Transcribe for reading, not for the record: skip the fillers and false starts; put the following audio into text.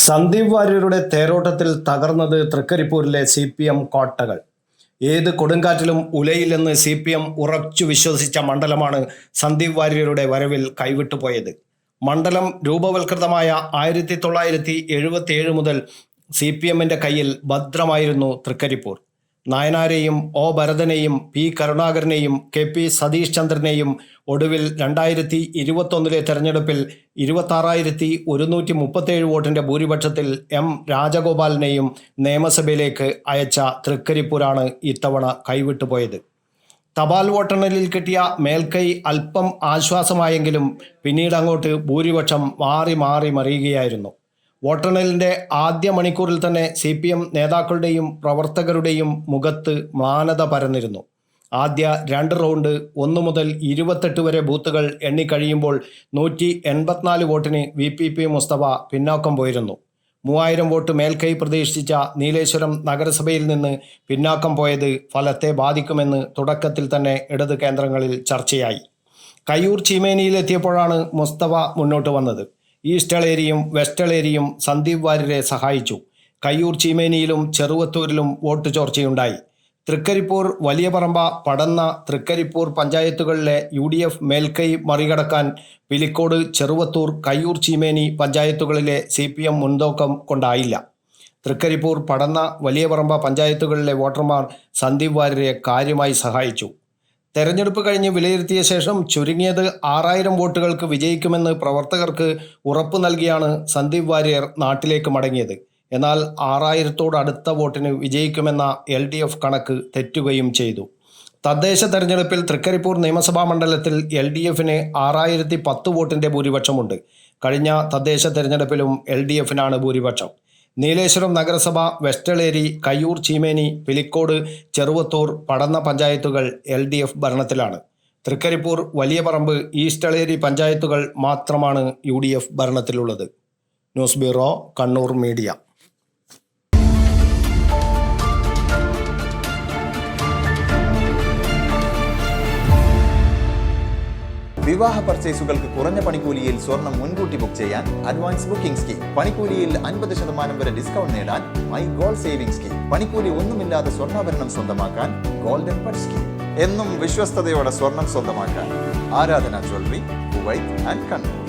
സന്ദീപ് വാര്യരുടെ തേരോട്ടത്തിൽ തകർന്നത് തൃക്കരിപ്പൂരിലെ CPM കോട്ടകൾ. ഏത് കൊടുങ്കാറ്റിലും ഉലയില്ലെന്ന് CPM ഉറച്ചു വിശ്വസിച്ച മണ്ഡലമാണ് സന്ദീപ് വാര്യരുടെ വരവിൽ കൈവിട്ടുപോയത്. മണ്ഡലം രൂപവൽകൃതമായ 1977 മുതൽ CPMന്റെ കയ്യിൽ ഭദ്രമായിരുന്നു തൃക്കരിപ്പൂർ. നായനാരെയും ഭരതനെയും P കരുണാകരനെയും KP സതീഷ് ചന്ദ്രനെയും ഒടുവിൽ 2021 തെരഞ്ഞെടുപ്പിൽ 26,137 വോട്ടിന്റെ ഭൂരിപക്ഷത്തിൽ M രാജഗോപാലിനെയും നിയമസഭയിലേക്ക് അയച്ച തൃക്കരിപ്പൂരാണ് ഇത്തവണ കൈവിട്ടുപോയത്. തപാൽ വോട്ടെണ്ണലിൽ കിട്ടിയ മേൽക്കൈ അല്പം ആശ്വാസമായെങ്കിലും പിന്നീട് അങ്ങോട്ട് ഭൂരിപക്ഷം മാറി മറിയുകയായിരുന്നു. വോട്ടെണ്ണലിൻ്റെ ആദ്യ മണിക്കൂറിൽ തന്നെ CPM നേതാക്കളുടെയും പ്രവർത്തകരുടെയും മുഖത്ത് മ്ലാനത പരന്നിരുന്നു. ആദ്യ 2 റൗണ്ട് 1 മുതൽ 28 വരെ ബൂത്തുകൾ എണ്ണിക്കഴിയുമ്പോൾ 184 വോട്ടിന് VPP മുസ്തഫ പിന്നാക്കം പോയിരുന്നു. 3000 വോട്ട് മേൽക്കൈ പ്രതീക്ഷിച്ച നീലേശ്വരം നഗരസഭയിൽ നിന്ന് പിന്നാക്കം പോയത് ഫലത്തെ ബാധിക്കുമെന്ന് തുടക്കത്തിൽ തന്നെ ഇടത് കേന്ദ്രങ്ങളിൽ ചർച്ചയായി. കയ്യൂർ ചീമേനിയിലെത്തിയപ്പോഴാണ് മുസ്തഫ മുന്നോട്ട് വന്നത്. ഈസ്റ്റ് എളേരിയും വെസ്റ്റ് എളേരിയും സന്ദീപ് വാര്യരെ സഹായിച്ചു. കയ്യൂർ ചീമേനിയിലും ചെറുവത്തൂരിലും വോട്ട് ചോർച്ചയുണ്ടായി. തൃക്കരിപ്പൂർ, വലിയ പറമ്പ, പടന്ന, തൃക്കരിപ്പൂർ പഞ്ചായത്തുകളിലെ UDF മേൽക്കൈ മറികടക്കാൻ പിലിക്കോട്, ചെറുവത്തൂർ, കയ്യൂർ ചീമേനി പഞ്ചായത്തുകളിലെ CPM മുൻതൂക്കം കൊണ്ടായില്ല. തൃക്കരിപ്പൂർ, പടന്ന, വലിയ പറമ്പ പഞ്ചായത്തുകളിലെ വോട്ടർമാർ സന്ദീപ് വാര്യരെ കാര്യമായി സഹായിച്ചു. തെരഞ്ഞെടുപ്പ് കഴിഞ്ഞ് വിലയിരുത്തിയ ശേഷം ചുരുങ്ങിയത് 6000 വോട്ടുകൾക്ക് വിജയിക്കുമെന്ന് പ്രവർത്തകർക്ക് ഉറപ്പ് നൽകിയാണ് സന്ദീപ് വാര്യർ നാട്ടിലേക്ക് മടങ്ങിയത്. എന്നാൽ 6000-തോടടുത്ത വോട്ടിന് വിജയിക്കുമെന്ന LDF കണക്ക് തെറ്റുകയും ചെയ്തു. തദ്ദേശ തെരഞ്ഞെടുപ്പിൽ തൃക്കരിപ്പൂർ നിയമസഭാ മണ്ഡലത്തിൽ LDFന് 6010 വോട്ടിൻ്റെ ഭൂരിപക്ഷമുണ്ട്. കഴിഞ്ഞ തദ്ദേശ തെരഞ്ഞെടുപ്പിലും LDFനാണ് ഭൂരിപക്ഷം. നീലേശ്വരം നഗരസഭ, വെസ്റ്റ് എളേരി, കയ്യൂർ ചീമേനി, പിലിക്കോട്, ചെറുവത്തൂർ, പടന്ന പഞ്ചായത്തുകൾ LDF ഭരണത്തിലാണ്. തൃക്കരിപ്പൂർ, വലിയ പറമ്പ്, ഈസ്റ്റ് എളേരി പഞ്ചായത്തുകൾ മാത്രമാണ് UDF ഭരണത്തിലുള്ളത്. News bureau, Kannur media. വിവാഹ പർച്ചേസുകൾക്ക് കുറഞ്ഞ പണിക്കൂലിയിൽ സ്വർണം മുൻകൂട്ടി ബുക്ക് ചെയ്യാൻ അഡ്വാൻസ് ബുക്കിംഗ് സ്കീം. പണിക്കൂലിയിൽ 50% വരെ ഡിസ്കൗണ്ട് നേടാൻ മൈ ഗോൾഡ് സേവിംഗ് സ്കീം. പണിക്കൂലി ഒന്നുമില്ലാതെ സ്വർണ്ണാഭരണം സ്വന്തമാക്കാൻ ഗോൾഡൻ ബഡ് സ്കീം. എന്നും വിശ്വസ്തയോടെ സ്വർണം സ്വന്തമാക്കാൻ ആരാധന ജ്വല്ലറി, കുവൈറ്റ് ആൻഡ് കണ്ണൂർ.